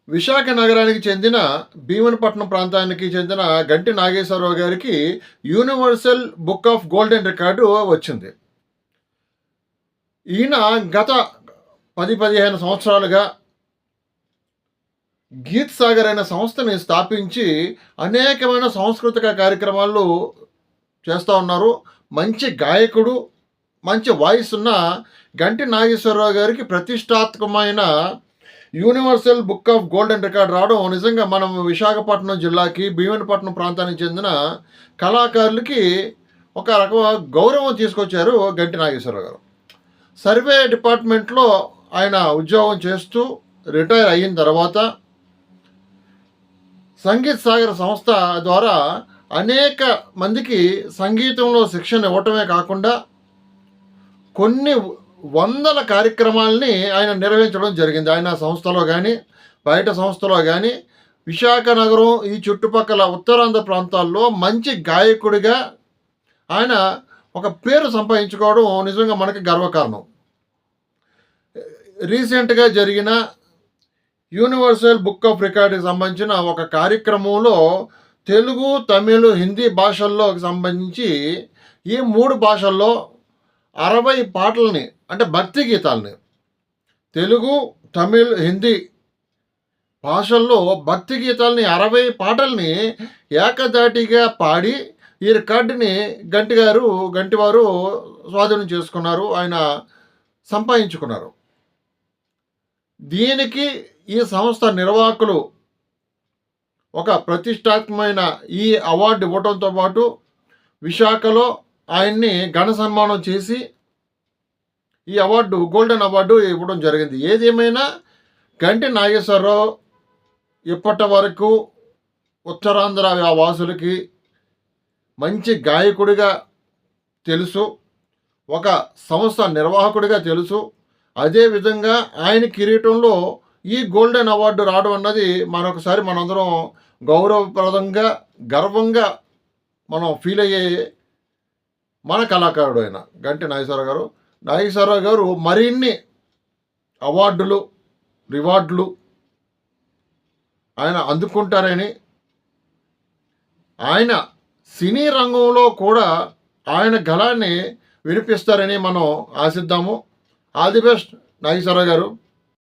విశాఖ నగరానికి చెందిన భీమునిపట్నం ప్రాంతానికి చెందిన గంటి నాగేశ్వరరావు గారికి universal book of golden record వచ్చింది. ఈయన గత 10-15 సంవత్సరాలుగా గీత్ సాగర్ అనే సంస్థని స్థాపించి అనేకమైన సాంస్కృతిక కార్యక్రమాలు చేస్తూ ఉన్నారు. మంచి గాయకుడు, మంచి వాయిస్ ఉన్న గంటి నాగేశ్వరరావు గారికి ప్రతిష్టాత్మకమైన universal book of golden record రావడం నిజంగా మనం విశాఖపట్నం జిల్లాకి, భీమునిపట్నం ప్రాంతానికి చెందిన కళాకారులకి ఒక రకమైన గౌరవం తీసుకొచ్చారు గంటి నాగేశ్వరరావు గారు. సర్వే డిపార్ట్మెంట్లో ఆయన ఉద్యోగం చేస్తూ రిటైర్ అయిన తర్వాత సంగీత్ సాగర్ సంస్థ ద్వారా అనేక మందికి సంగీతంలో శిక్షణ ఇవ్వటమే కాకుండా కొన్ని వందల కార్యక్రమాలని ఆయన నిర్వహించడం జరిగింది. ఆయన సంస్థలో కానీ, బయట సంస్థలో కానీ, విశాఖ నగరం ఈ చుట్టుపక్కల ఉత్తరాంధ్ర ప్రాంతాల్లో మంచి గాయకుడిగా ఆయన ఒక పేరు సంపాదించుకోవడం నిజంగా మనకి గర్వకారణం. రీసెంట్గా జరిగిన యూనివర్సల్ బుక్ ఆఫ్ రికార్డుకి సంబంధించిన ఒక కార్యక్రమంలో తెలుగు, తమిళ్, హిందీ భాషల్లోకి సంబంధించి ఈ 3 భాషల్లో 60 పాటలని, అంటే భక్తి గీతాలని, తెలుగు, తమిళ్, హిందీ భాషల్లో భక్తి గీతాలని 60 పాటల్ని ఏకధాటిగా పాడి ఈ రికార్డుని గంటివారు స్వాధీనం చేసుకున్నారు, ఆయన సంపాదించుకున్నారు. దీనికి ఈ సంస్థ నిర్వాహకులు ఒక ప్రతిష్టాత్మకమైన ఈ అవార్డు ఇవ్వడంతో పాటు విశాఖలో ఆయన్ని ఘన సన్మానం చేసి ఈ అవార్డు, గోల్డెన్ అవార్డు ఇవ్వడం జరిగింది. ఏదేమైనా గంటి నాగేశ్వరరావు ఇప్పటి వరకు ఉత్తరాంధ్ర వాసులకి మంచి గాయకుడిగా తెలుసు, ఒక సంస్థ నిర్వాహకుడిగా తెలుసు. అదేవిధంగా ఆయన కిరీటంలో ఈ గోల్డెన్ అవార్డు రావడం అన్నది మరొకసారి మనందరం గౌరవప్రదంగా, గర్వంగా మనం ఫీల్ అయ్యే మన కళాకారుడు ఆయన గంటి నాగేశ్వరరావు గారు మరిన్ని అవార్డులు, రివార్డులు ఆయన అందుకుంటారని, ఆయన సినీ రంగంలో కూడా ఆయన గళాన్ని వినిపిస్తారని మనం ఆశిద్దాము. ఆల్ ది బెస్ట్ నాగేశ్వరరావు గారు.